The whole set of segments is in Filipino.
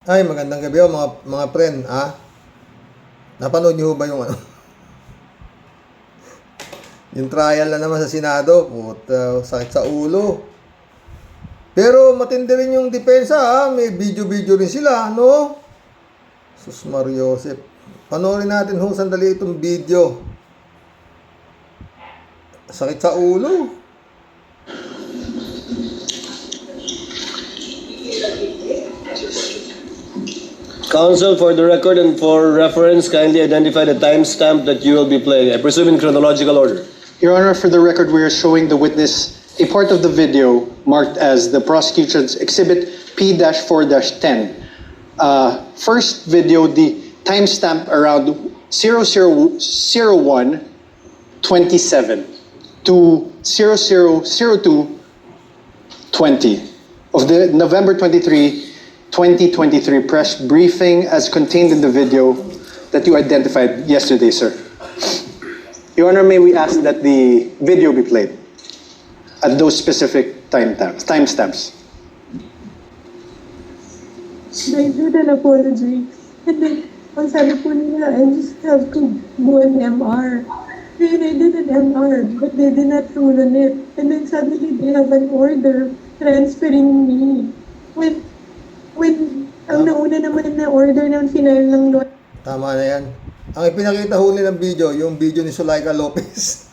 Ay, magandang gabi mga friend, Napanood niyo ba yung yung trial na naman sa Senado? Puta, sakit sa ulo. Pero matindi rin yung depensa, May video-video rin sila, no? Sus Mariosep. Panoorin natin sandali itong video. Sakit sa ulo. Counsel, for the record and for reference, kindly identify the timestamp that you will be playing. I presume in chronological order. Your Honor, for the record, we are showing the witness a part of the video marked as the prosecution's Exhibit P-4-10. First video, the timestamp around 0001:27 to 0002:20 of the November 23, 2023 press briefing as contained in the video that you identified yesterday, sir. Your Honor, may we ask that the video be played at those specific timestamps? I did an apology. And then, ang sabi po nila, I just have to do an MR. And I did an MR, but they did not rule on it. And then suddenly they have an order transferring me. When ang nauna naman na order ng final ng lawyer. Tama na yan. Ang ipinakita huli ng video, yung video ni Zulaika Lopez.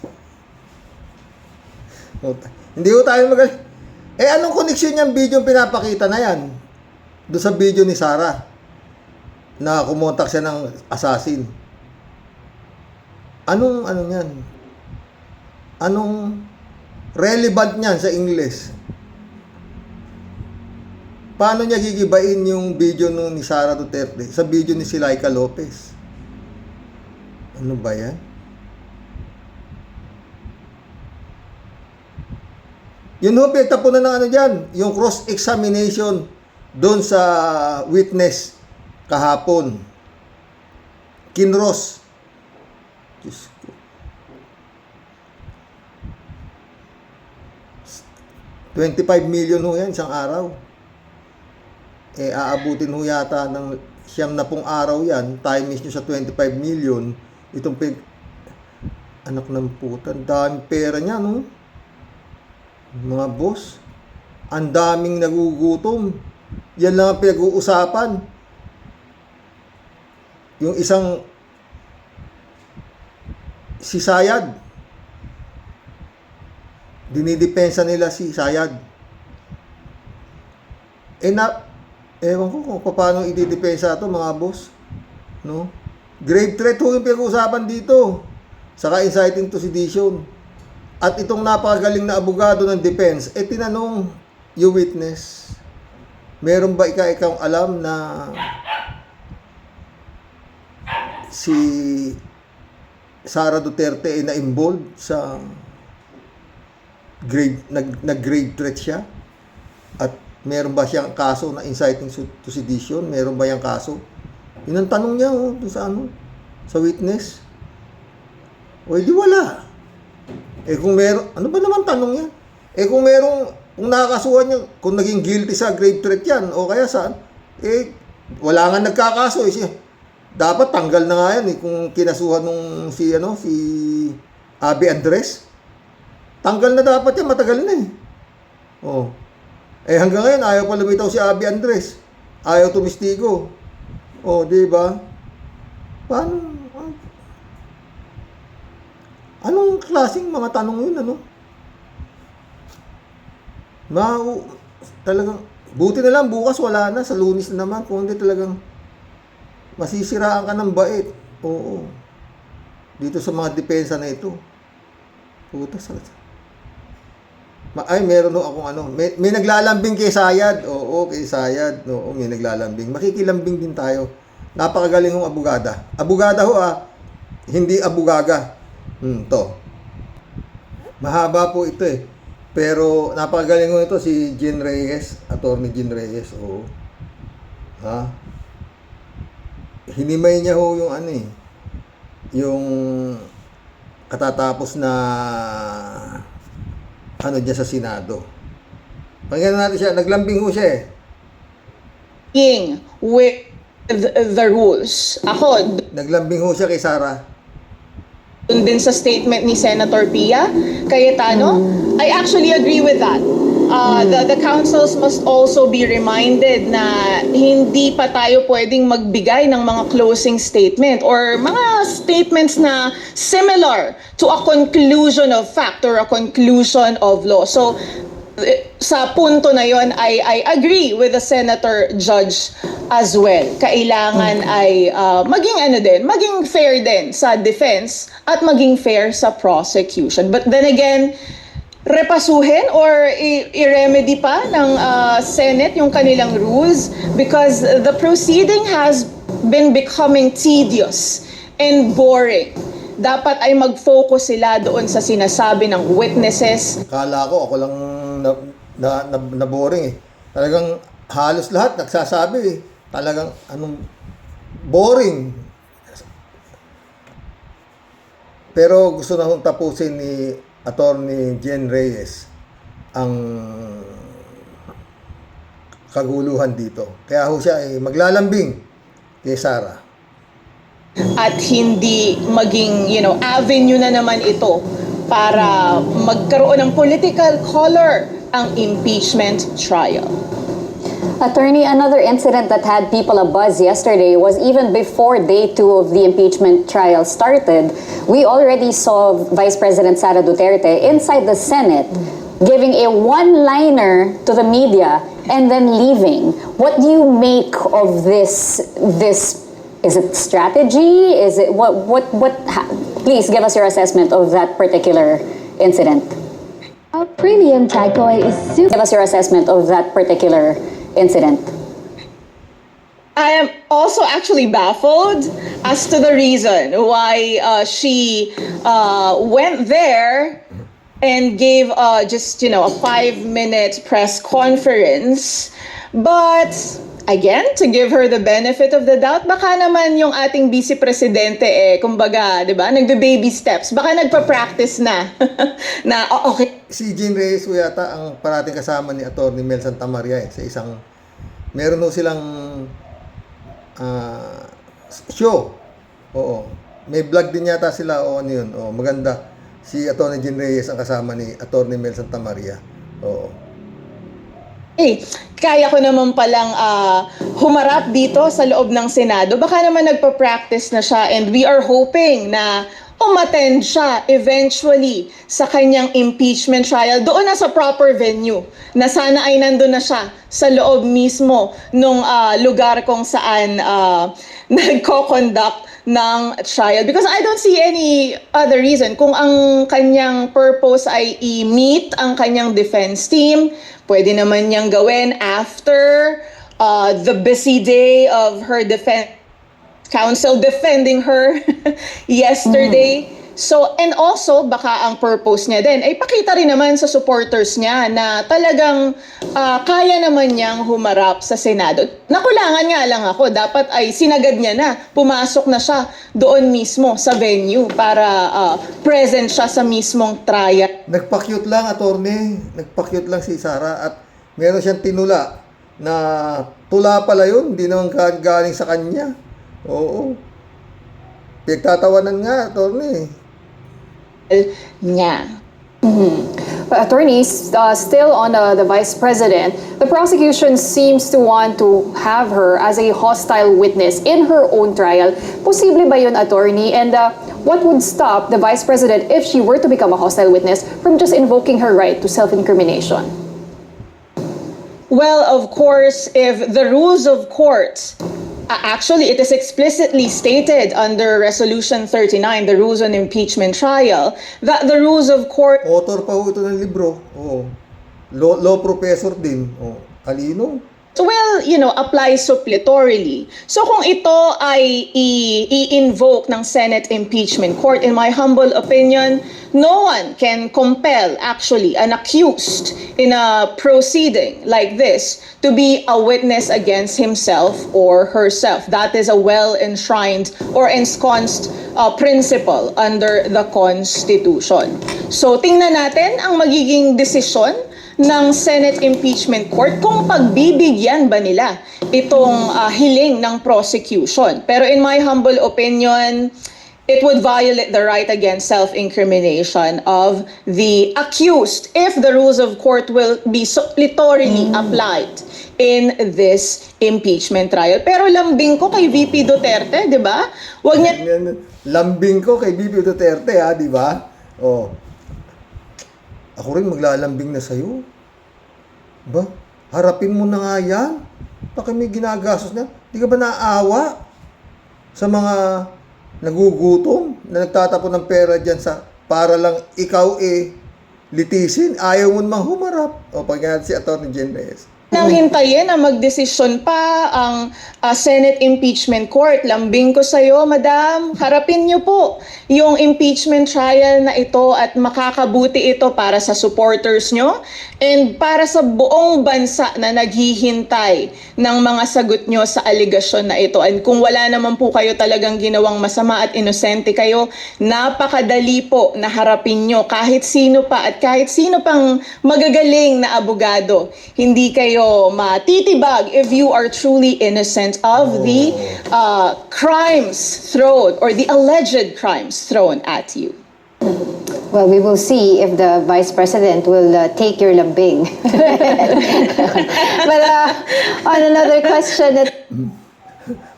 Hindi ko tayo anong koneksyon niyang video yung pinapakita na yan? Doon sa video ni Sarah na kumontak siya ng assassin. Anong niyan? Anong relevant niyan sa English? Paano niya gigibain yung video ni Sara Duterte sa video ni Zulaika Lopez? Ano ba yan? Yun ho, pinagtapunan ng dyan, yung cross-examination doon sa witness kahapon. Kinross. Diyos ko. 25 million ho yan isang araw. Aabutin ho yata ng 90 araw yan, times nyo sa 25 million, itong anak ng puta, daming pera niya, no? Mga boss, ang daming nagugutom. Yan lang ang pinag-uusapan. Yung isang si Sayad, dinidepensa nila si Sayad. Ewan ko kung paano i-depensa ito, mga boss. No? Grave threat ho yung pinag-uusapan dito. Saka inciting to sedition. At itong napakagaling na abogado ng defense, tinanong yung witness, meron ba ikaw alam na si Sara Duterte ay na-involved sa nag-grave threat siya? At meron ba siyang kaso na inciting to sedition? Meron ba yung kaso? Yun ang tanong niya, sa sa witness. O, di wala. Kung meron, ano ba naman tanong yan? Kung nakakasuhan niya, kung naging guilty sa grave threat yan, o kaya saan, wala nga nagkakaso, siya. Dapat tanggal na nga yan, kung kinasuhan nung si Abby Andres. Tanggal na dapat yan, matagal na hanggang ngayon, ayaw pa lumitaw si Abby Andres. Ayaw tumistigo. Di ba? Paano? Anong klaseng mga tanong yun, talagang, buti na lang, bukas wala na, sa Lunes na naman, kung hindi talagang masisiraan ka ng bait. Oo. Dito sa mga depensa na ito. Puta, meron akong may naglalambing kay Sayad. Oo, kay Sayad. Oo, may naglalambing. Makikilambing din tayo. Napakagaling ng abogada. Abogada ho, hindi abugaga. To. Mahaba po ito Pero napakagaling ho ito si Jean Reyes, Attorney Jean Reyes. Oo. Hinimay niya ho yung yung katatapos na diyan sa Senado. Pakinggan natin siya. Naglambing ho siya with the rules. Ako, Naglambing ho siya kay Sara. dun din sa statement ni Senator Pia Cayetano, I actually agree with that. The councils must also be reminded na hindi pa tayo pwedeng magbigay ng mga closing statement or mga statements na similar to a conclusion of fact or a conclusion of law. So, sa punto na yon, I agree with the senator judge as well. Kailangan ay maging fair din sa defense at maging fair sa prosecution. But then again, repasuhin or i-remedy pa ng Senate yung kanilang rules because the proceeding has been becoming tedious and boring. Dapat ay mag-focus sila doon sa sinasabi ng witnesses. Kala ko ako lang na boring eh. Talagang halos lahat nagsasabi eh. Talagang anong boring. Pero gusto na hong tapusin ni Attorney Jen Reyes ang kaguluhan dito. Kaya ho siya ay maglalambing kay Sara. At hindi maging, avenue na naman ito para magkaroon ng political color ang impeachment trial. Attorney, another incident that had people abuzz yesterday was even before day 2 of the impeachment trial started, we already saw Vice President Sara Duterte inside the Senate giving a one-liner to the media and then leaving. What do you make of this is it strategy? Is it please give us your assessment of that particular incident. Premium Tagoy is super. Give us your assessment of that particular incident. I am also actually baffled as to the reason why she went there and gave just a 5-minute press conference. But again, to give her the benefit of the doubt, baka naman yung ating vice presidente kumbaga, 'di ba? Nagbe-baby steps. Baka nagpa-practice na na okay. Si Jen Reyes ho yata ang parating kasama ni Attorney Mel Santamaria sa isang meron ho silang show. Oo. May vlog din yata sila o ano yun. Oo, maganda. Si Attorney Jen Reyes ang kasama ni Attorney Mel Santamaria. Oo. Kaya ko naman palang humarap dito sa loob ng Senado. Baka naman nagpa-practice na siya and we are hoping na umattend siya eventually sa kanyang impeachment trial doon na sa proper venue na sana ay nandun na siya sa loob mismo nung lugar kung saan nagko-conduct ng trial because I don't see any other reason kung ang kanyang purpose ay i-meet ang kanyang defense team, pwede naman niyang gawin after the busy day of her defense counsel defending her yesterday. So, and also, baka ang purpose niya din ay pakita rin naman sa supporters niya na talagang kaya naman niyang humarap sa Senado. Nakulangan nga lang ako, dapat ay sinagad niya na, pumasok na siya doon mismo sa venue para present siya sa mismong trial. Nagpa-cute lang, attorney. Nagpa-cute lang si Sara at meron siyang tinula na tula pala yun. Hindi naman galing sa kanya. Oo. Pagtatawanan nga, attorney. Niya. Attorneys, still on the Vice President, the prosecution seems to want to have her as a hostile witness in her own trial. Posible ba yun, attorney? And what would stop the Vice President, if she were to become a hostile witness, from just invoking her right to self-incrimination? Well, of course, if the rules of court, actually, it is explicitly stated under Resolution 39, the rules on impeachment trial, that the rules of court... Author pa ho ito ng libro. Oo. Law professor din. Oo. Talino. Well, apply suppletorily. So kung ito ay i-invoke ng Senate Impeachment Court, in my humble opinion, no one can compel actually an accused in a proceeding like this to be a witness against himself or herself. That is a well-enshrined or ensconced principle under the Constitution. So tingnan natin ang magiging desisyon ng Senate Impeachment Court kung pagbibigyan ba nila itong hiling ng prosecution. Pero in my humble opinion, it would violate the right against self-incrimination of the accused if the rules of court will be suppletorily applied in this impeachment trial. Pero lambing ko kay VP Duterte, di ba? Huwag niya Lambing ko kay Bibi Duterte, ha, di ba? Oh. Ako rin maglalambing na sa'yo. Ba? Harapin mo na nga yan. Baka may ginagastos na. Di ka ba naaawa sa mga nagugutom na nagtatapon ng pera dyan para lang ikaw litisin? Ayaw mo namang humarap. O, pag si Atty. Jen Reyes. nang hintayin na magdesisyon pa ang Senate Impeachment Court. Lambing ko sa'yo, Madam, harapin niyo po yung impeachment trial na ito at makakabuti ito para sa supporters nyo and para sa buong bansa na naghihintay ng mga sagot nyo sa aligasyon na ito. And kung wala naman po kayo talagang ginawang masama at inosente kayo, napakadali po na harapin nyo kahit sino pa at kahit sino pang magagaling na abogado. Hindi kayo matitibag if you are truly innocent of the crimes thrown or the alleged crimes thrown at you. Well, we will see if the Vice President will take your lambing. But on another question,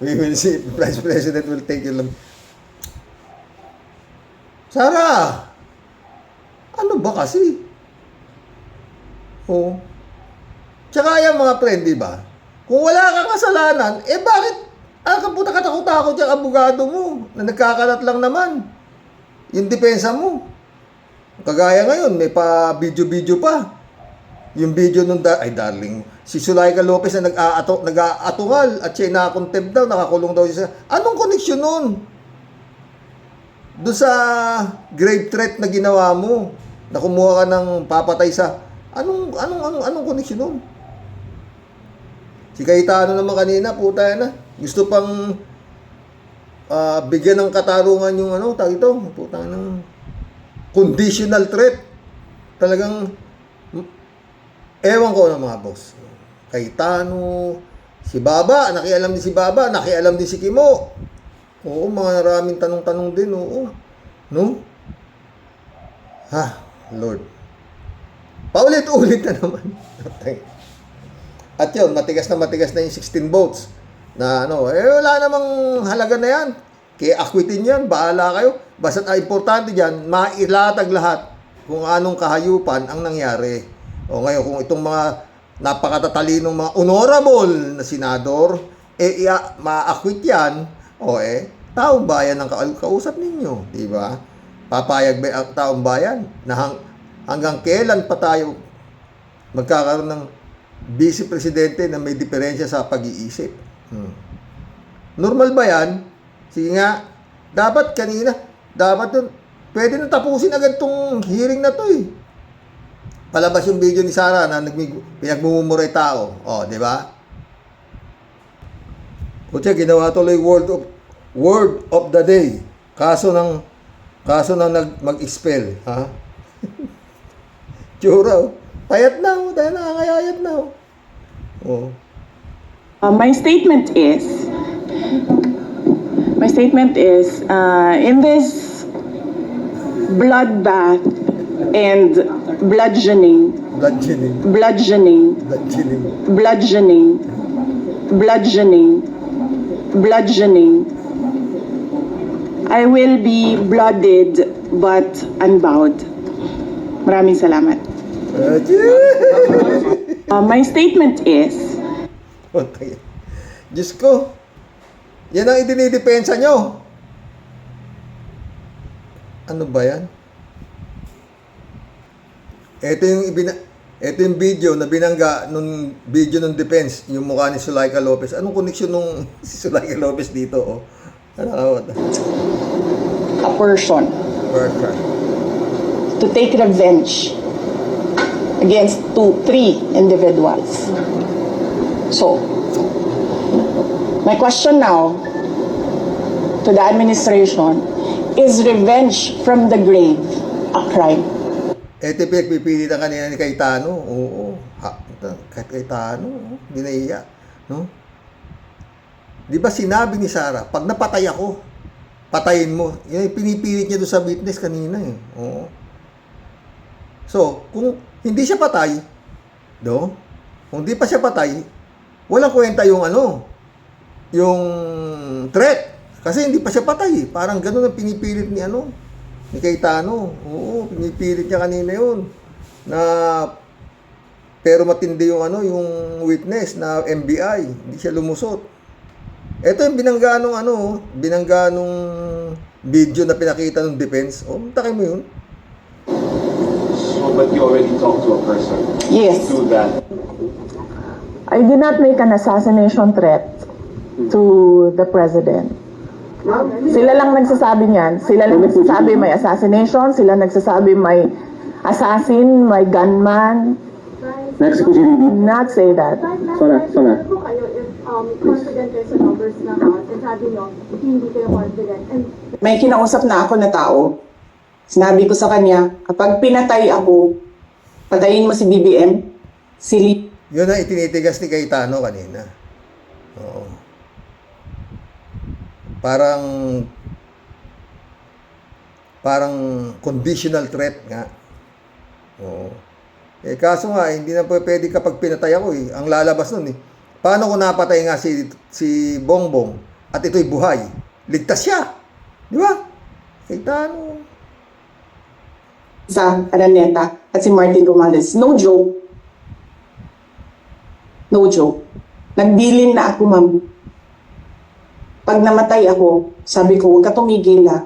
We will see if the Vice President will take your lambing. Sara! Ano ba kasi? Oh. Tsaka yung mga friend, di ba? Kung wala kang kasalanan, bakit puta katakot-takot yung abogado mo na nagkakalat lang naman? Yung depensa mo. Kagaya ngayon, may pa-video-video pa. Yung video nung darling, si Zulaika Lopez na nag-aatungal at siya na-contempt daw, nakakulong daw siya. Anong koneksyon nun? Doon sa grave threat na ginawa mo, na kumuha ka ng papatay sa anong koneksyon nun? Si Cayetano naman kanina, puta na. Gusto pang bigyan ng katarungan yung tawag ito, puta ng conditional threat. Talagang ewan ko ng mga boss. Cayetano, si Baba, nakialam din si Baba, nakialam din si Kimo. Oo, mga maraming tanong-tanong din, oo. No? Ha, Lord. Paulit-ulit na naman. At yun, matigas na yung 16 votes. Na wala namang halaga na yan. Kaya acquitin yan, bahala kayo. Basta importante dyan, mailatag lahat kung anong kahayupan ang nangyari. O ngayon, kung itong mga napakatatalinong mga honorable na senador, ma-acquit yan, taong bayan ang kausap ninyo, di ba? Papayag ba ang taong bayan na hanggang kailan pa tayo magkakaroon ng vice presidente na may diferensya sa pag-iisip? Normal ba yan? Sige nga, dapat yun, pwede na tapusin agad tong hearing na to Palabas yung video ni Sara na pinagmumumuray tao. O, di ba? Kutya, ginawa tuloy word of the day. Kaso ng mag-expel. Ha? Tsura, payat na. Dahil nakakayayat na. Oh. My statement is, in this bloodbath and bludgeoning, I will be blooded but unbowed. Maraming salamat. My statement is, Diyos ko, yan ang idinidepensa nyo. Ano ba yan? Ito yung video na binangga nung video ng defense, yung mukha ni Zulaika Lopez. Anong koneksyon nung si Zulaika Lopez dito? Oh? a person to take revenge against 3 individuals. So, my question now to the administration, is revenge from the grave a crime? Ito pinagpipilitan kanina ni Cayetano. Oo. Cayetano, hindi naiya. No? Di ba sinabi ni Sara, pag napatay ako, patayin mo. Yun yung pinipilit niya doon sa witness kanina eh. Oo. So, kung hindi siya patay, do? Kung hindi pa siya patay, walang kwenta yung yung threat. Kasi hindi pa siya patay eh. Parang ganun ang pinipilit ni ni Cayetano. Oo, pinipilit niya kanina yun. Na, pero matindi yung yung witness na MBI. Hindi siya lumusot. Ito yung binangganong video na pinakita ng defense. Takin mo yun. So, but you already talked to a person. Yes. Do that. I did not make an assassination threat to the president. Sila lang nagsasabi niyan. Sila lang nagsasabi may assassination. Sila nagsasabi may assassin, may gunman. Next question. Not say that. Sana. kayo if confident kayo sa numbers ng House and sabi nyo, hindi kayo confident. And May kinausap na ako na tao. Sinabi ko sa kanya, kapag pinatay ako, patayin mo si BBM, si Yun ang itinitigas ni Cayetano kanina. Oo. Parang conditional threat nga. Oo. Kaso nga, hindi na pwede kapag pinatay ako eh. Ang lalabas nun eh. Paano kung napatay nga si Bongbong at ito'y buhay? Ligtas siya. Di ba? Cayetano. sa Araneta at si Martin Romales. No joke. No joke. Nagbilin na ako, ma'am. Pag namatay ako, sabi ko, huwag ka tumigil na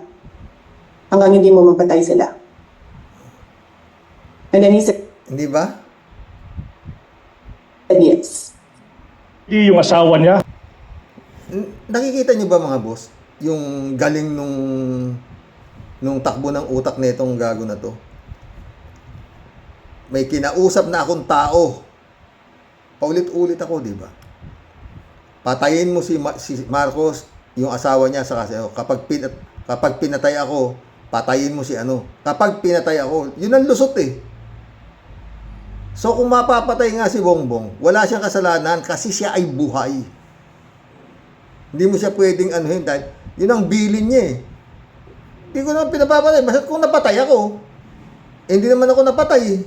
hanggang hindi mo mapatay sila. And then he said, Hindi ba? yes. Hindi yung asawa niya. Nakikita niyo ba mga boss? Yung galing nung takbo ng utak nitong gago na to. May kinausap na akong tao. Paulit-ulit ako, di ba? Patayin mo si Marcos, yung asawa niya sa kasi kapag pinatay ako, patayin mo si Kapag pinatay ako, yun ang lusot eh. So kung mapapatay nga si Bongbong, wala siyang kasalanan kasi siya ay buhay. Hindi mo siya pwedeng dahil yun ang bilin niya eh. Hindi ko naman pinapapatay. Basta kung napatay ako, hindi naman ako napatay.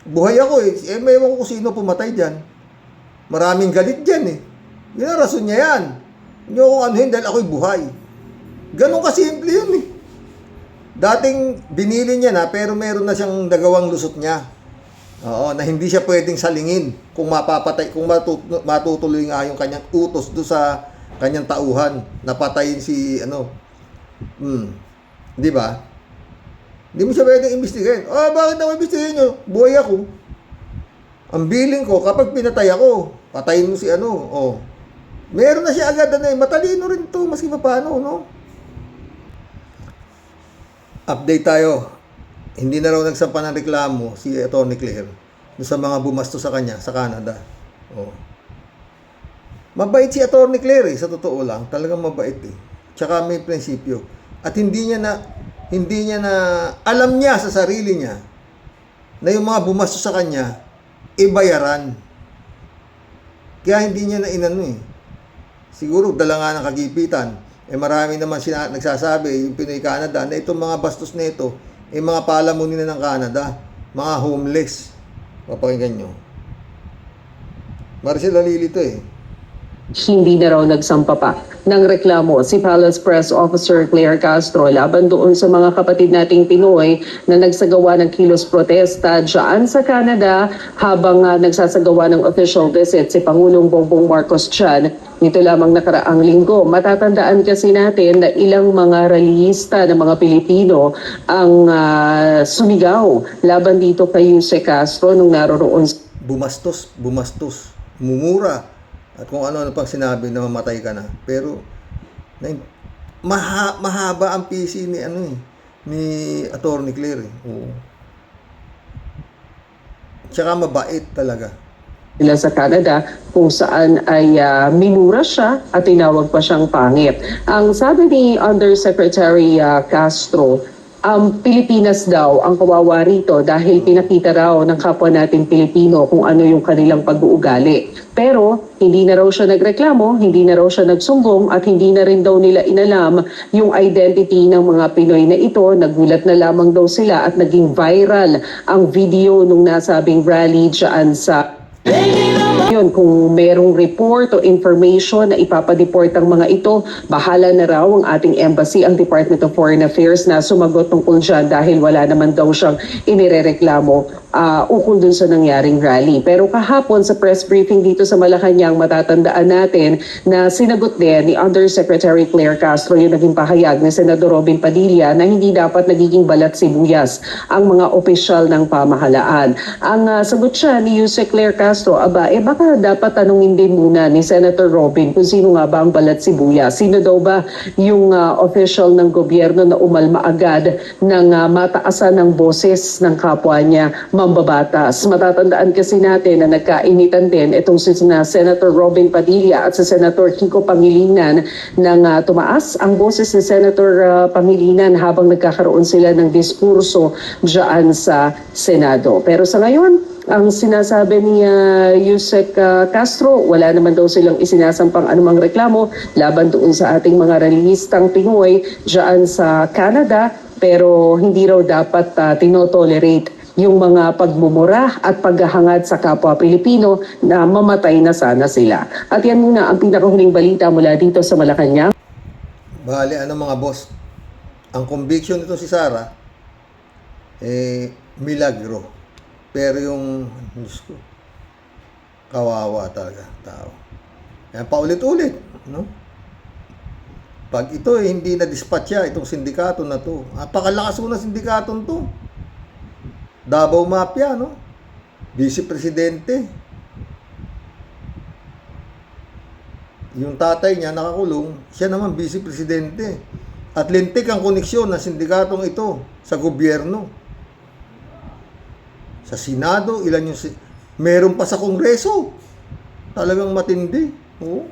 Buhay ako eh. May ewan ko kung sino pumatay dyan. Maraming galit dyan eh. Yun ang rason niya yan. Hindi ko dahil ako'y buhay. Ganun kasimple yun eh. Dating binili niya na pero meron na siyang nagawang lusot niya. Oo, na hindi siya pwedeng salingin kung mapapatay, kung matutuloy nga yung kanyang utos do sa kanyang tauhan, napatayin si di ba? Hindi mo siya pwedeng imbestigahin. Bakit ako imbestigahin nyo? Buhay ako. Ang billing ko, kapag pinatay ako, patayin mo si meron na siya agad matalino rin to, maski pa paano, no? Update tayo. Hindi na raw nagsampa ng reklamo si Atty. Claire sa mga bumasto sa kanya sa Canada. Mabait si Atty. Claire sa totoo lang. Talagang mabait eh. Tsaka may prinsipyo. At hindi niya na alam niya sa sarili niya na yung mga bumasto sa kanya ibayaran. Kaya hindi niya na Siguro dala nga ng kagipitan. Marami naman nagsasabi yung Pinoy Canada na itong mga bastos na ito mga palamunin na ng Canada, mga homeless. Papakinggan nyo. Maricel Alilito Hindi na raw nagsampa pa ng reklamo si Palace Press Officer Claire Castro laban doon sa mga kapatid nating Pinoy na nagsagawa ng kilos protesta dyan sa Canada habang nagsasagawa ng official visit si Pangulong Bongbong Marcos dyan nito lamang nakaraang linggo. Matatandaan kasi natin na ilang mga rallyista ng mga Pilipino ang sumigaw laban dito kay Jose Castro nung naroroon. Bumastos, mumura. At kung ano pang sinabi na mamatay ka na. Pero mahaba ang PC ni Atty. Claire. Oo. Tsaka mabait talaga. Sila sa Canada kung saan ay minura siya at tinawag pa siyang pangit. Ang sabi ni Undersecretary Castro, Pilipinas daw ang kawawa rito dahil pinakita raw ng kapwa nating Pilipino kung ano yung kanilang pag-uugali. Pero hindi na raw siya nagreklamo, hindi na raw siya nagsumbong at hindi na rin daw nila inalam yung identity ng mga Pinoy na ito. Nagulat na lamang daw sila at naging viral ang video nung nasabing rally dyan sa yun, kung merong report o information na ipapadeport ang mga ito, bahala na raw ang ating embassy, ang Department of Foreign Affairs na sumagot tungkol dyan dahil wala naman daw siyang inirereklamo ukol dun sa nangyaring rally. Pero kahapon sa press briefing dito sa Malacanang, matatandaan natin na sinagot din ni Undersecretary Claire Castro yung naging pahayag ni Senador Robin Padilla na hindi dapat nagiging balat sibuyas ang mga opisyal ng pamahalaan. Ang sagot siya ni Yusek Claire Castro, baka dapat tanungin din muna ni Senator Robin kung sino nga ba ang balat sibuyas. Sino daw ba yung official ng gobyerno na umalma agad ng mataasan ng boses ng kapwa niya mambabatas. Matatandaan kasi natin na nagkainitan din itong si Senator Robin Padilla at si Senator Kiko Pangilinan nang tumaas ang boses ni Senator Pangilinan habang nagkakaroon sila ng diskurso dyan sa Senado. Pero sa ngayon, ang sinasabi ni Yusek Castro, wala naman daw silang isinasampang anumang reklamo laban doon sa ating mga relihistang Pinoy dyan sa Canada, pero hindi raw dapat tinotolerate yung mga pagmumura at paghahangad sa kapwa Pilipino na mamatay na sana sila. At yan muna ang pinakahuling balita mula dito sa Malacanang. Bali, mga boss, ang conviction nito si Sara, milagro. Pero yung, Diyos ko, kawawa talaga, tao. Yan, paulit-ulit, no? Pag ito hindi na-dispatcha, itong sindikato na to, napakalakas ko na sindikatong to. Davao Mafia, no? Vice Presidente. Yung tatay niya nakakulong, siya naman Vice Presidente. At lintik ang koneksyon ng sindikatong ito sa gobyerno. Sa Senado, ilan yung... Meron pa sa Kongreso. Talagang matindi. Oo.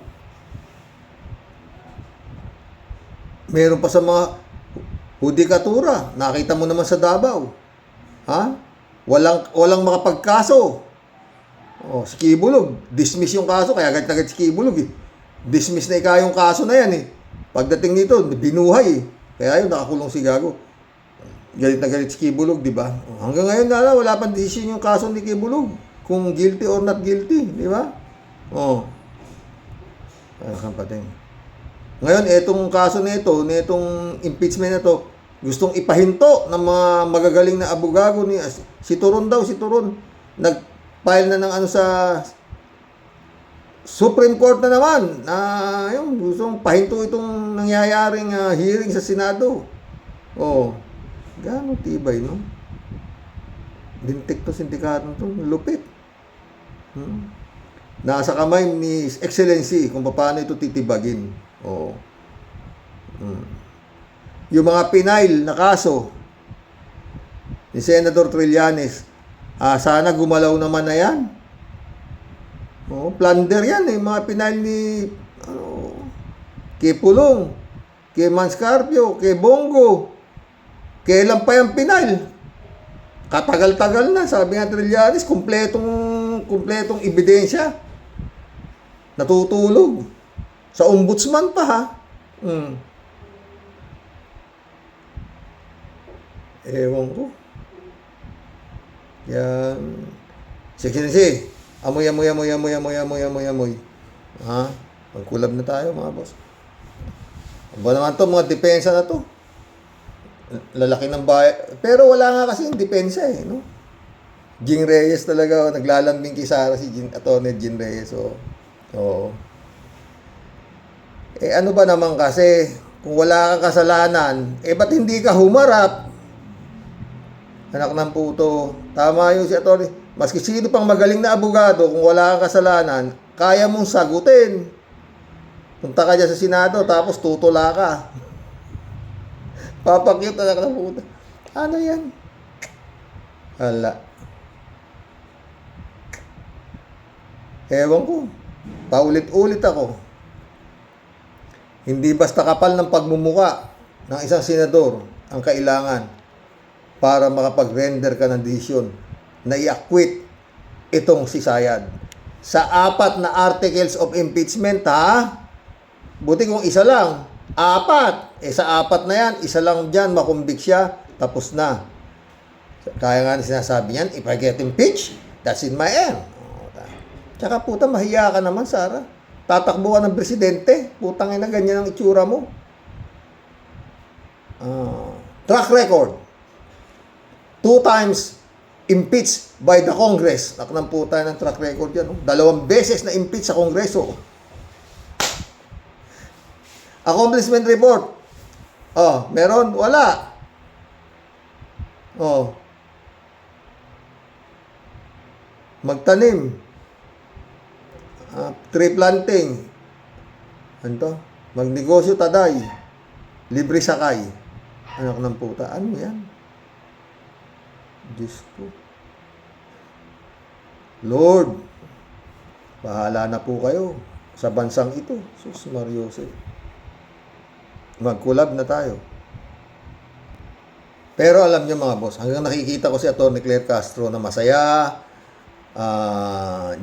Meron pa sa mga hudikatura. Nakita mo naman sa Davao. Ha? Walang makapagkaso. Oh, si Kibulog, dismiss yung kaso, kaya agad si Kibulog eh. Dismiss na yung kaso na yan eh. Pagdating nito, binuhay eh. Kaya yun, nakakulong si Gago. Galit na galit si Kibulog, di ba? Hanggang ngayon wala pang decision yung kaso ni Kibulog. Kung guilty or not guilty, di ba? Oh. Ngayon, etong kaso nito, netong impeachment na to, gustong ipahinto ng mga magagaling na abogado ni si Turon daw, nag-file na ng sa Supreme Court na naman na yung gustong pahinto itong nangyayaring hearing sa Senado. Oh. Gano'ng tibay, no? Lintik to sindikato to, lupit. Nasa kamay ni Excellency kung paano ito titibagin. Oh. Yung mga pinail na kaso ni Senator Trillanes, sana gumalaw naman na yan. Oh, plunder yan eh, mga pinail ni kay Pulong, kay Manscarpio, kay Bongo. Kailan pa yung pinail? Katagal-tagal na, sabi nga Trillanes, kumpletong ebidensya. Natutulog. Sa ombudsman pa ha. Ewan ko. Yan. Sige. Amoy. Ha? Magkulab na tayo mga boss. Aba naman to, mga depensa na to. Lalaki ng bahay. Pero wala nga kasi yung depensa eh, no? Jing Reyes talaga, naglalambing kay Sara si Atty. Jing Reyes. Oo. Ano ba naman kasi, kung wala kang kasalanan, ba't hindi ka humarap? Anak ng puto. Tama yung si Atty. Maski sino pang magaling na abogado, kung wala kang kasalanan, kaya mong sagutin. Punta ka dyan sa Senado, tapos tutula ka. Papakyut, anak ng puto. Ano yan? Hala. Ewan ko. Paulit-ulit ako. Hindi basta kapal ng pagmumuka ng isang senador ang kailangan para makapag-render ka ng desisyon na i-acquit itong si Sayad. Sa 4 na articles of impeachment, ha? Buti kung isa lang. 4. Sa 4 na yan, isa lang dyan, makumbik siya, tapos na. Kaya nga sinasabi niyan, if I get impeached, that's in my end. Tsaka puta, mahiya ka naman, Sara. Tatakbo ka ng presidente. Putang ina, ganyan ang itsura mo. Track record. 2 times impeached by the Congress. Naknang puta ng track record yan. 2 beses na impeach sa Kongreso. Accomplishment report. Meron? Wala. Magtanim. Tree planting. Ano? Magnegosyo taday. Libre sakay. Anak ng puta. Ano yan? Diyos ko. Lord, bahala na po kayo sa bansang ito. Sus Mariose. Mag-collab na tayo. Pero alam niyo mga boss, hanggang nakikita ko si Atty. Claire Castro na masaya,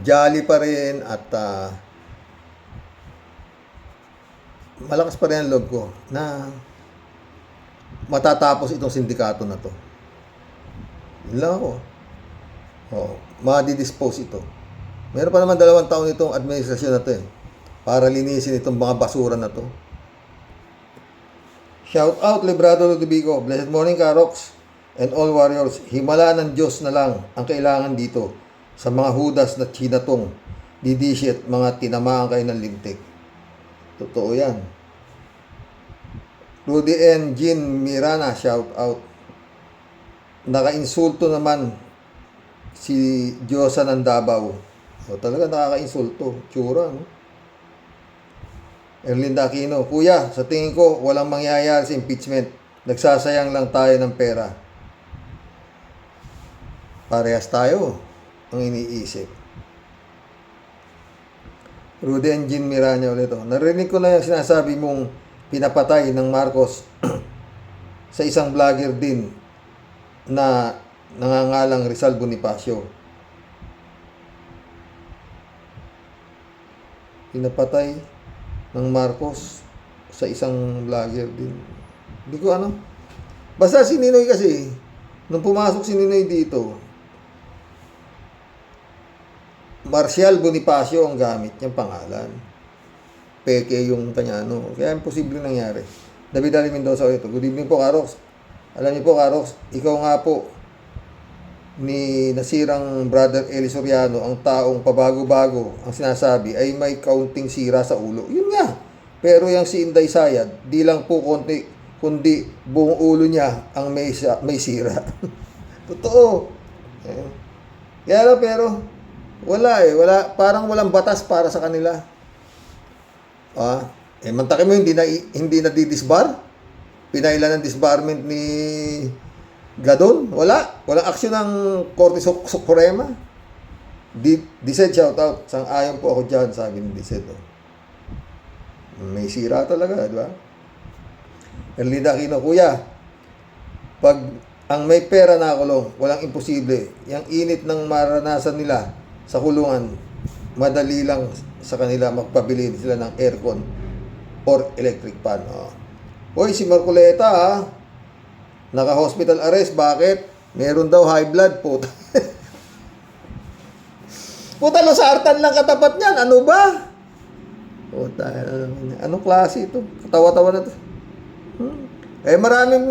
jolly pa rin, at malakas pa rin ang loob ko na matatapos itong sindikato na to. Yun lang ako. Madi-dispose ito. Meron pa naman 2 taon itong administrasyon na to para linisin itong mga basura na to. Shout out Librado Ludovico. Blessed morning, Karoks and all warriors. Himala ng Diyos na lang ang kailangan dito sa mga hudas na chinatong didisyet, mga tinamaan kayo ng lintik. Totoo yan. Rudy N. Jean Mirana, shout out. Naka-insulto naman si Diyosa ng Davao. Talaga nakaka-insulto. Tsura, no? Erlinda Aquino, Kuya, sa tingin ko, walang mangyayari sa impeachment. Nagsasayang lang tayo ng pera. Parehas tayo ang iniisip. Rudy and Jean Miranya ulit. Narinig ko na yung sinasabi mong pinapatay ng Marcos sa isang vlogger din na nangangalang Rizal Bonifacio. Pinapatay ng Marcos sa isang vlogger din. Hindi ko ano. Basta si Ninoy kasi, nung pumasok si Ninoy dito, Marcial Bonifacio ang gamit niyang pangalan. Peke yung kanya ano. Kaya imposible nangyari. David Ali Mendoza ulit. Good evening po, Karoks. Alam niyo po, Karoks, ikaw nga po ni nasirang brother Eli Soriano, ang taong pabago-bago ang sinasabi ay may kaunting sira sa ulo. Yun nga. Pero yung si Inday Sayad, di lang po kundi buong ulo niya ang may sira. Totoo. Kaya lang, pero wala wala, parang walang batas para sa kanila. Mantakin mo hindi na didisbar? Pinailan ng disbarment ni Gadon? Walang aksyon ng Korte Suprema. Dised, shout out. Sang-ayon po ako dyan, sabi ni Dised. May sira talaga, di ba? Erlinda Aquino, Kuya, pag ang may pera na kulong, walang imposible. Yang init ng maranasan nila sa kulungan, madali lang sa kanila magpabili sila ng aircon or electric fan. Hoy, si Marcoleta naka-hospital arrest. Bakit? Meron daw high blood. Puta. Puta, losartan lang katapat niyan. Ano ba? Puta, anong klase ito? Katawa-tawa na ito. Maraming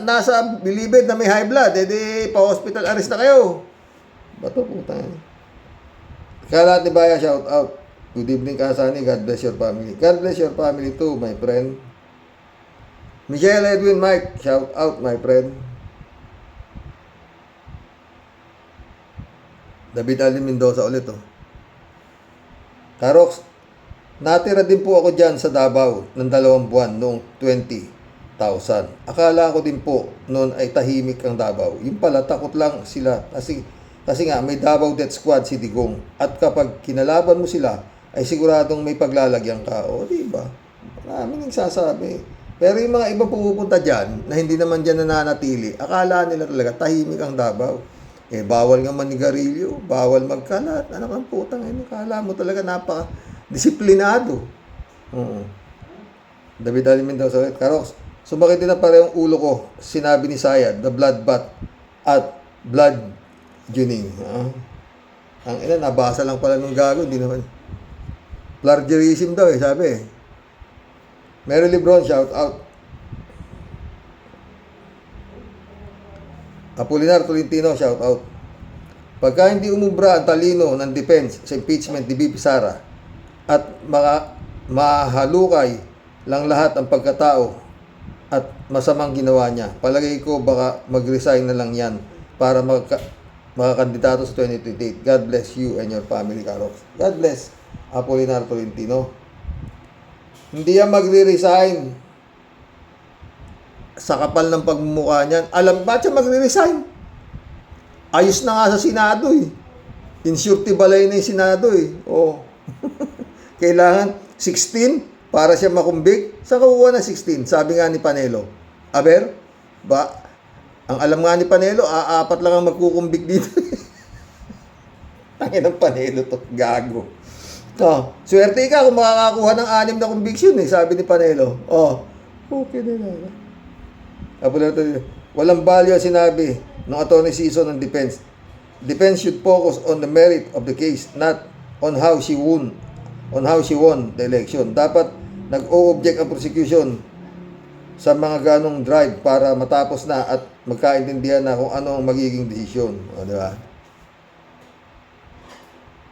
nasa bilibid na may high blood. Di pa-hospital arrest na kayo. Bato, puta. Kalat ni Baya, shout out. Good evening, Kasani. God bless your family. God bless your family too, my friend. Michelle Edwin Mike, shout out, my friend. David Ali Mendoza ulit, Karoks, natira din po ako dyan sa Davao ng 2 buwan noong 20,000. Akala ko din po noon ay tahimik ang Davao. Yung pala, takot lang sila kasi nga may Davao Death Squad si Digong. At kapag kinalaban mo sila, ay siguradong may paglalagyan ka. O, diba? Maraming nagsasabi. Pero yung mga iba pumupunta dyan, na hindi naman dyan nananatili, akala nila talaga tahimik ang Davao. Eh, bawal nga manigarilyo, bawal magkalat. Anak ng putang, akala mo talaga napaka-disiplinado. Oo. David Ali Mendoza ulit. Karox, sumakit din na parehong ulo ko. Sinabi ni Sayad, the bloodbath at blood juning. Ang ina, nabasa lang pala nung gago, hindi naman. Plagiarism daw sabi. Mary Lebron, shout out. Apolinar Tolentino, shout out. Pagka hindi umubra ang talino ng defense sa impeachment ni BP Sara at mahalukay lang lahat ang pagkatao at masamang ginawa niya, palagay ko baka mag-resign na lang yan para makakandidato sa 2028. God bless you and your family, Karox. God bless, Apolinar Tolentino. Hindi yan magre-resign. Sa kapal ng pagmumukha niyan. Alam ba siya magre-resign? Ayos na nga sa Senado eh. Insurti balay na yung Senado eh. Oh. Kailangan 16 para siya makumbik. Saan kukuha na 16? Sabi nga ni Panelo. Aber, ba, ang alam nga ni Panelo, apat lang ang magkukumbik dito. Tangin ng Panelo to, gago. Oh, swerte ka kung makakakuha ng 6 na conviction eh, sabi ni Panelo. Oh, okay na lang. Walang value ang sinabi ng attorney season ng defense. Defense should focus on the merit of the case, not on how she won the election. Dapat nag-o-object ang prosecution sa mga ganong drive para matapos na at magkaintindihan na kung ano ang magiging desisyon. O, di ba?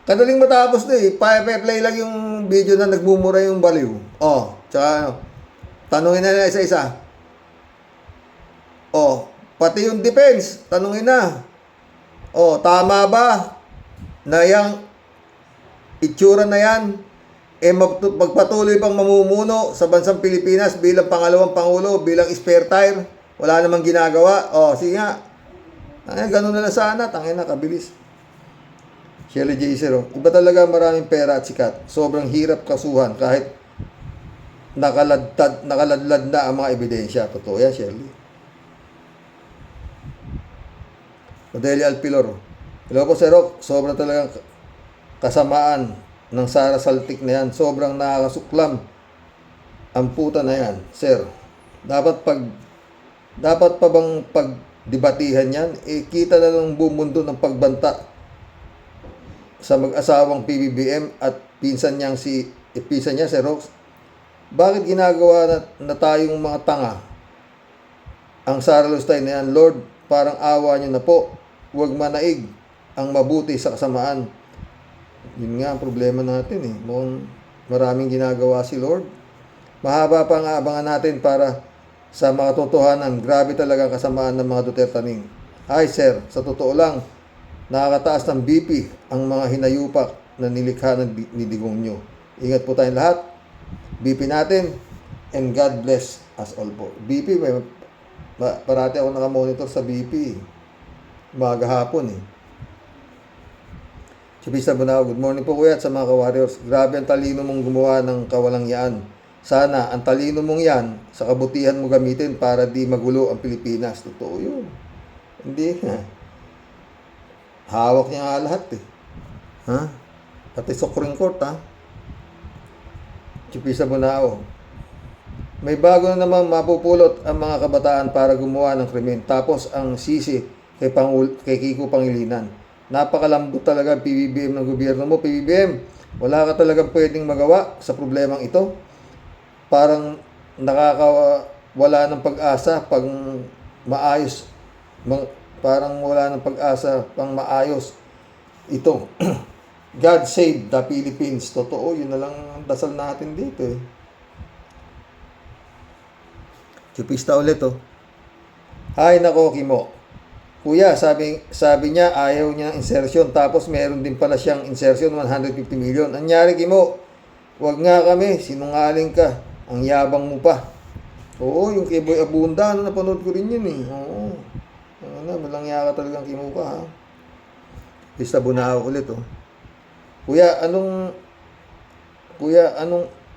Kadaling matapos na eh. Pa-play lang yung video na nagmumura yung baliw. Oh, tsaka tanungin na isa-isa. Oh, pati yung defense, tanungin na. Oh, tama ba na yung itsura na yan magpatuloy pang mamumuno sa bansang Pilipinas bilang pangalawang pangulo, bilang spare tire, wala namang ginagawa. Oh, sige nga. Ganun na lang sana, tangin na, kabilis. Shelly J. Zero, iba talaga maraming pera at sikat. Sobrang hirap kasuhan kahit nakaladlad na ang mga ebidensya. Totoo yan, Shelly. Odelia Alpilor, hello po, Sir Rock. Sobrang talagang kasamaan ng Sara Saltik na yan. Sobrang nakakasuklam ang puta na yan, Sir. Dapat pa bang pagdebatihan yan? Kita na ng buong mundo ng pagbanta sa mag-asawang PBBM at pinsan niya si Rox. Bakit ginagawa na tayong mga tanga ang Sara Lustay na yan? Lord, parang awa niyo na po. Huwag manaig ang mabuti sa kasamaan. Yun nga ang problema natin eh. Mukhang maraming ginagawa si Lord. Mahaba pa nga abangan natin para sa mga totohanan. Grabe talaga ang kasamaan ng mga Dutertaning. Ay sir, sa totoo lang, nakakataas ng BP ang mga hinayupak na nilikha ni Digong nyo. Ingat po tayong lahat. BP natin. And God bless us all po. BP, parati ako nakamonitor sa BP. Umaga hapon eh. Chupista Bunao, good morning po kuya at sa mga ka-warriors. Grabe ang talino mong gumawa ng kawalangyaan. Sana ang talino mong yan sa kabutihan mo gamitin para di magulo ang Pilipinas. Totoo yun. Hindi nga. Hawak niya nga lahat eh. Ha? Pati Supreme Court ha. Chupisa Bunao. May bago na namang mapupulot ang mga kabataan para gumawa ng krimen. Tapos ang sisi kay Kiko Pangilinan. Napakalambot talaga ang PBBM ng gobyerno mo. PBBM, wala ka talagang pwedeng magawa sa problemang ito. Parang nakakawala ng pag-asa pag maayos. Parang wala ng pag-asa pang maayos ito. God save the Philippines. Totoo, yun na lang ang dasal natin dito eh. Chupista ulit oh. Hay nako, Kimo. Kuya, sabi niya ayaw niya ng insertion tapos meron din pala siyang insertion 150 million. Anyari, Kimo? Wag nga kami, sinungaling ka. Ang yabang mo pa. Oo, yung kay Boy Abunda, napanood ko rin yun eh. Oo. Malangya ka talagang Kimo ka ha. Chupista Bunao ulit oh. Kuya, anong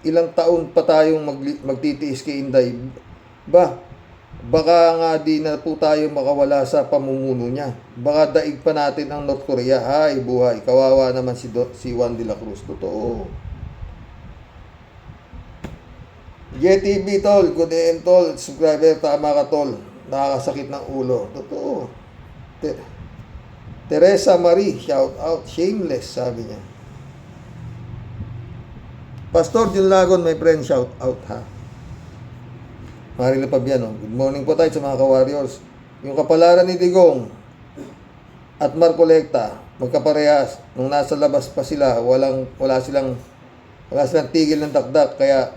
ilang taon pa tayong magtitiis kay Inday. Baka nga di na po tayo makawala sa pamumuno niya. Baka daig pa natin ang North Korea. Ay, buhay. Kawawa naman si Juan de la Cruz. Totoo. JTV, tol. Good day, tol. Subscriber, tama ka, tol. Nakakasakit ng ulo. Totoo. Teresa Marie, shout out. Shameless, sabi niya. Pastor Jun Lagon, my friend, shout out, ha. Marila Pabiano, good morning po tayo sa mga ka-warriors. Yung kapalaran ni Digong at Marcolecta, magkaparehas. Nung nasa labas pa sila, wala silang tigil ng dakdak, kaya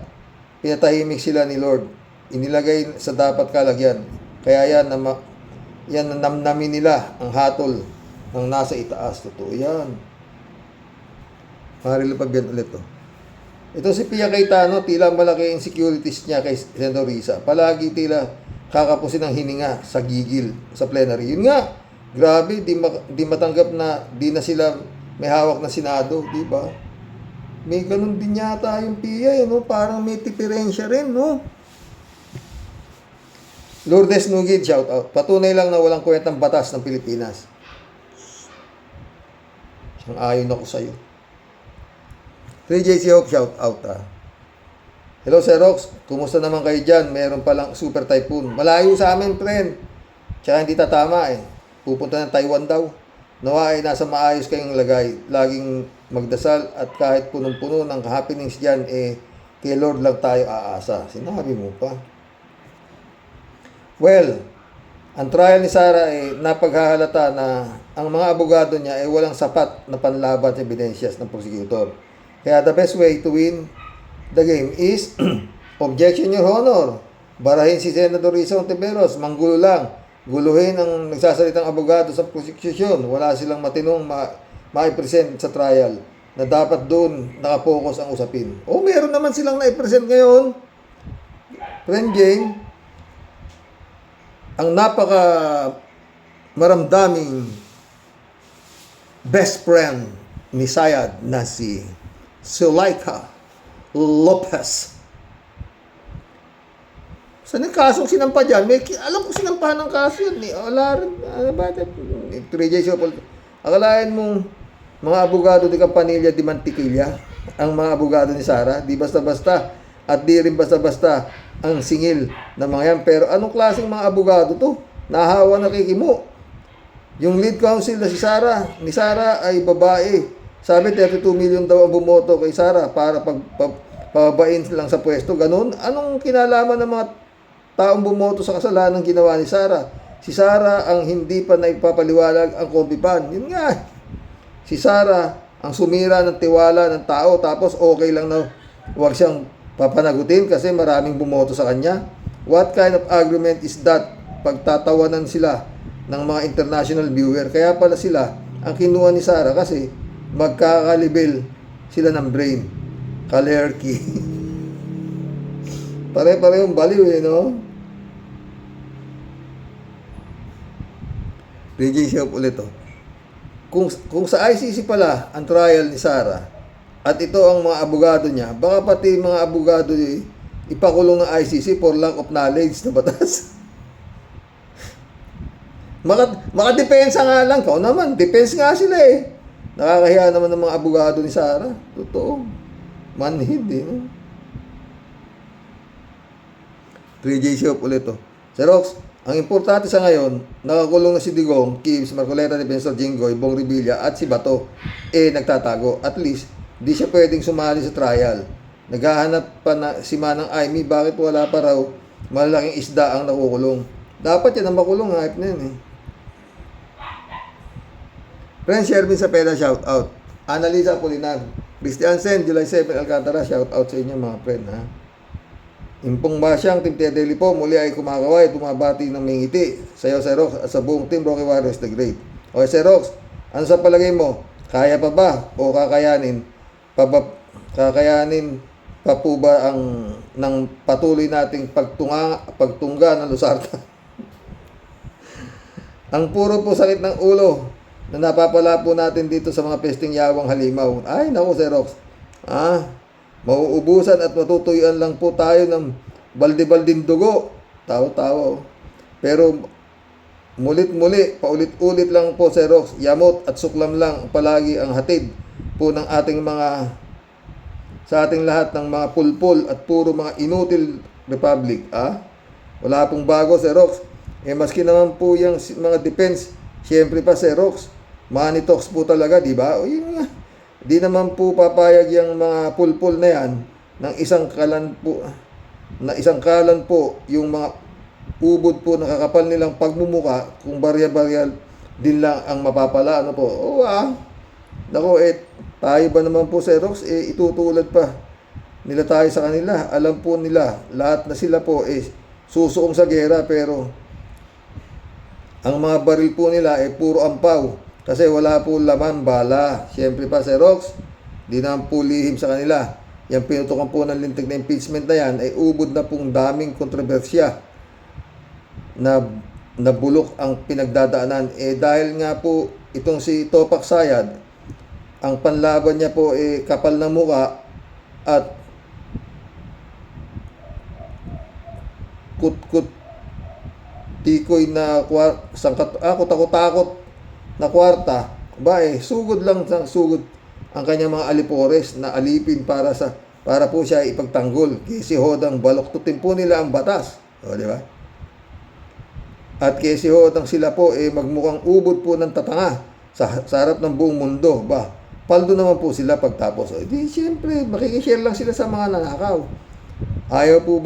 pinatahimik sila ni Lord. Inilagay sa dapat kalagyan. Kaya yan namnamin nila ang hatol ng nasa itaas. Totoo yan. Marila Pabiano ulit, to. Ito si Pia Cayetano, tila malaki insecurities niya kay Senator Risa. Palagi tila kakapusin ang hininga sa gigil sa plenary. Yun nga, grabe, di matanggap na di na sila may hawak na Senado, di ba? May ganun din yata yung Pia, no? Parang may diferensya rin, no? Lourdes Nugid, shout out. Patunay lang na walang kwentang batas ng Pilipinas. Sang-ayon ako sa'yo. 3JC Hope, shout out, ha. Hello, Sir Rox. Kumusta naman kayo dyan? Meron palang super typhoon. Malayo sa amin, friend. Tsaka hindi tatama, eh. Pupunta ng Taiwan daw. Nawa ay nasa maayos kayong lagay. Laging magdasal at kahit punong-puno ng happenings dyan, kay Lord lang tayo aasa. Sinabi mo pa. Well, ang trial ni Sara napaghahalata na ang mga abogado niya walang sapat na panlaban sa ebidensyas ng prosecutor. Kaya the best way to win the game is objection, Your Honor. Barahin si Senator Risa Ontiveros, manggulo lang. Guluhin ang nagsasalitang abogado sa prosecution. Wala silang matinong ma-present sa trial na dapat doon nakapokus ang usapin. O meron naman silang na-present ngayon. Friend Jane, ang napaka maramdaming best friend ni Sayad na si Zuleika Lopez. Saan yung kasong sinampa dyan? Alam ko sinampahan ng kaso yun. Wala rin. Akalain mong mga abogado di Campanilla di Mantikilla ang mga abogado ni Sara. Di basta-basta. At di rin basta-basta ang singil na mga yan. Pero anong klaseng mga abogado to? Nahawa na kikimo. Yung lead counsel na si Sara ay babae. Sabi 32 million daw ang bumoto kay Sara para pababain lang sa pwesto. Ganun. Anong kinalaman ng mga taong bumoto sa kasalanan ginawa ni Sara? Si Sara ang hindi pa naipapaliwalag ang kompipan. Yun nga. Si Sara ang sumira ng tiwala ng tao tapos okay lang na huwag siyang papanagutin kasi maraming bumoto sa kanya. What kind of argument is that? Pagtatawanan sila ng mga international viewer. Kaya pala sila ang kinuha ni Sara kasi magkakalibel sila ng brain. Kalerki. Pare-parehong baliw, no? DJ Shop ulit, oh. Kung sa ICC pala ang trial ni Sara at ito ang mga abogado niya, baka pati mga abogado ipakulong ng ICC for lack of knowledge na batas. Makadepensa nga lang. Kau naman, defense nga sila, eh. Nakakahiya naman ng mga abogado ni Sara. Totoo. Manhid, no? 3J Shop ulit, oh. Sir Rox, ang importante sa ngayon, nakakulong na si Digong, Gibbs, Marcoleta, Defensor Jinggoy, Bong Revilla, at si Bato, nagtatago. At least, di siya pwedeng sumali sa trial. Naghahanap pa na si Manang Aimee, bakit wala pa raw malalaking isda ang nakukulong. Dapat yan ang makulong, hype na yun, eh. Friend Shervin Sapeda, shout out. Annalisa Apolinar. Christian Sen, July 7, Alcantara, shout out sa inyo mga friend, ha. Impong Basyang, Team Tia Deli po, muli ay kumakaway, tumabati ng may ngiti. Sayo, Sir Rox, at sa buong Team Rocky Warriors the Great. Okay, Sir Rox, ano sa palagay mo? Kaya pa ba? O kakayanin? Kakayanin pa po ba ng patuloy nating pagtungga ng Lusarta? Ang puro po sakit ng ulo na napapala po natin dito sa mga pesting yawang halimaw. Ay, naku, Sir Rox. Mauubusan at matutuyuan lang po tayo ng balde-balding dugo. Tawa-tawa. Pero mulit-muli, paulit-ulit lang po, Sir Rox, yamot at suklam lang palagi ang hatid po ng ating sa ating lahat ng mga pulpul at puro mga inutil republic. Wala pong bago, Sir Rox. Maski naman po yung mga defense, siyempre pa, Sir Rox, money talks po talaga, di ba? Yun nga. Di naman po papayag yung mga pulpul na yan ng isang kalan po yung mga ubod po nakakapal nilang pagmumuka kung barya-barya din lang ang mapapala. Ano po? Nako, tayo ba naman po, Sir Rox, itutulad pa nila tayo sa kanila. Alam po nila, lahat na sila po susuong sa gera, pero ang mga baril po nila puro ampaw. Kasi wala po laman bala. Siyempre pa, Sir Rox, di naman po lihim sa kanila. Yung pinutukan po ng lintik na impeachment na yan ay ubod na pong daming kontrobersya na bulok ang pinagdadaanan. Dahil nga po itong si Topak Sayad, ang panlaban niya po kapal ng muka at kut-kut tikoy na takot-takot na kwarta, sugod lang ng sugod ang kanyang mga alipores na alipin para po siya ipagtanggol. Kasi hodang baloktutin po nila ang batas. Di ba? At kasi hodang sila po magmukhang ubod po ng tatanga sa harap ng buong mundo. Paldo naman po sila pagtapos. Di siyempre, makikishare lang sila sa mga nanakaw. Ayaw po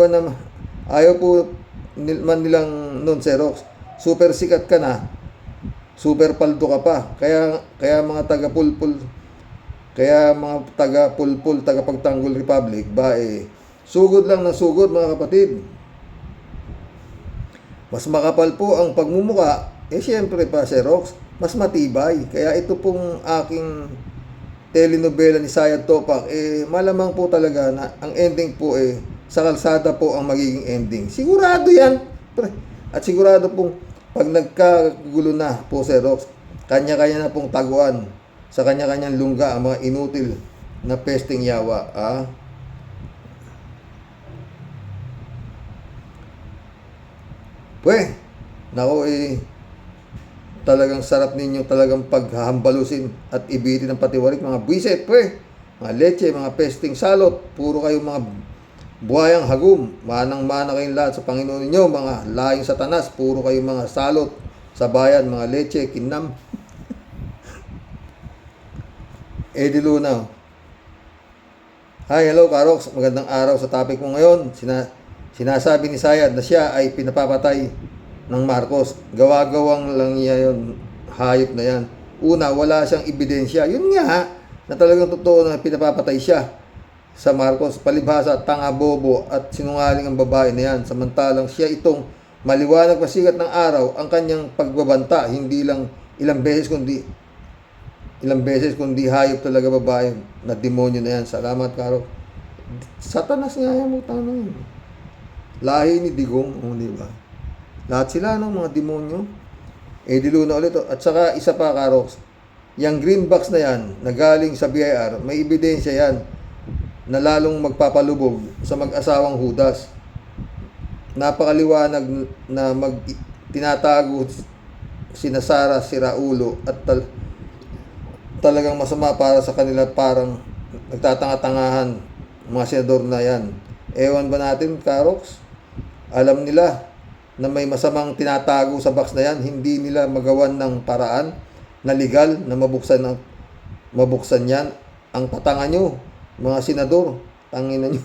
man nilang nun, Sir Rox, super sikat ka na, super paldo ka pa. Kaya mga taga-pulpul, taga-pagtanggol republic, sugod lang ng sugod, mga kapatid. Mas makapal po ang pagmumuka, siyempre pa, Sir Rox, mas matibay. Kaya ito pong aking telenovela ni Sayad Topak, malamang po talaga na ang ending po sa kalsada po ang magiging ending. Sigurado yan. At sigurado pong pag nagkagulo na po, Sir Rox, kanya-kanya na pong taguan sa kanya-kanyang lungga ang mga inutil na pesting yawa. Nako, talagang sarap ninyo talagang paghahambalusin at ibitin ng patiwarik, mga buwiset, mga leche, mga pesting salot, puro kayo mga buhayang hagum, manang-mana kayong lahat sa Panginoon ninyo, mga lahing satanas, puro kayo mga salot sa bayan, mga leche, kinam. Eddie Luna. Hi, hello, Karox. Magandang araw sa topic mo ngayon. Sinasabi ni Sayad na siya ay pinapapatay ng Marcos. Gawa-gawang lang niya yun. Hayop na yan. Una, wala siyang ebidensya. Yun nga, na talagang totoo na pinapapatay siya sa Marcos. Palibhasa, tanga, bobo at sinungaling ang babae na yan. Samantalang siya itong maliwanag na sikat ng araw ang kanyang pagbabanta. Hindi lang ilang beses kundi hayop talaga babae na demonyo na yan. Salamat, Karo. Satanas nga yan, mutang na yun. Lahi ni Digong, di ba? Lahat sila, mga demonyo. Eddie Luna ulit. At saka, isa pa, Karox. Yung green box na yan, na galing sa BIR, may ebidensya yan na lalong magpapalubog sa mag-asawang Judas. Napakaliwanag na tinatago sina Sara, si Raulo, at talagang masama para sa kanila, parang nagtatanga-tangahan mga senador na yan. Ewan ba natin, Karox? Alam nila na may masamang tinatago sa box na yan, hindi nila magawan ng paraan na legal na mabuksan yan. Ang patanga nyo, mga senador, tangina nyo.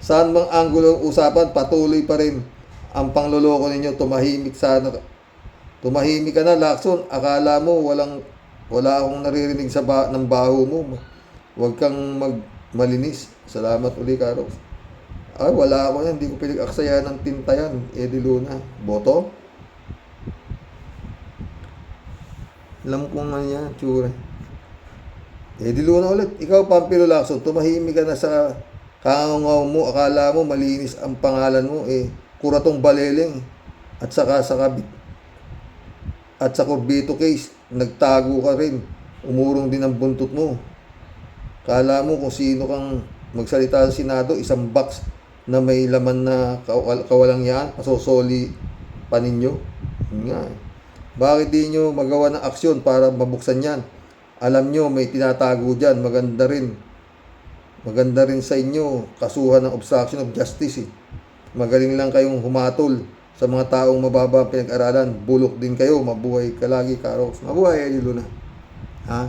Saan bang anggulo ng usapan, patuloy pa rin ang pangloloko ninyo. Tumahimik ka na, Lacson. Akala mo wala akong naririnig ng baho mo. Huwag kang malinis. Salamat uli, Karox. Wala ako yan. Hindi ko pinag-aksaya ng tinta yan. Eddie Luna. Boto? Alam kong ano yan, tsura. Eddie Luna ulit. Ikaw, Pampilo Lacson, tumahimik ka na sa kangangaw mo. Akala mo malinis ang pangalan mo. Kuratong baleleng. At saka sa kabit. At sa Corbito case, nagtago ka rin. Umurong din ang buntot mo. Kala mo kung sino kang magsalita sa Senado, isang box na may laman na kawalang yan, pasosoli pa ninyo. Yun nga. Bakit di nyo magawa ng aksyon para mabuksan yan? Alam nyo, may tinatago dyan. Maganda rin sa inyo, kasuhan ng obstruction of justice. Magaling lang kayong humatol sa mga taong mababa ang pinag-aralan. Bulok din kayo, mabuhay ka lagi, Karos. Mabuhay, Eddie Luna. Ha?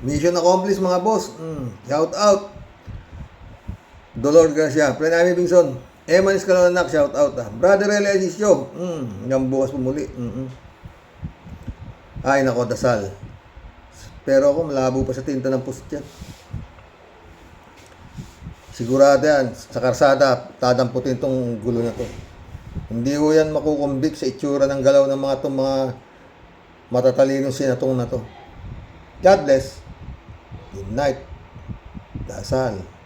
Mission accomplished, mga boss. Shout out. Dolor Garcia, Prenami Bingson, Eman Escalonac, shout out. Brother Eli Agisio, hanggang bukas po muli. Ay, nako, dasal. Pero ako, malabo pa sa tinta ng post yan. Sigurado yan, sa karsada, tadamputin tong gulo na to. Hindi ko yan makukumbik sa itsura ng galaw ng mga itong mga matatalinong senatong na to. God bless. Good night. Dasal.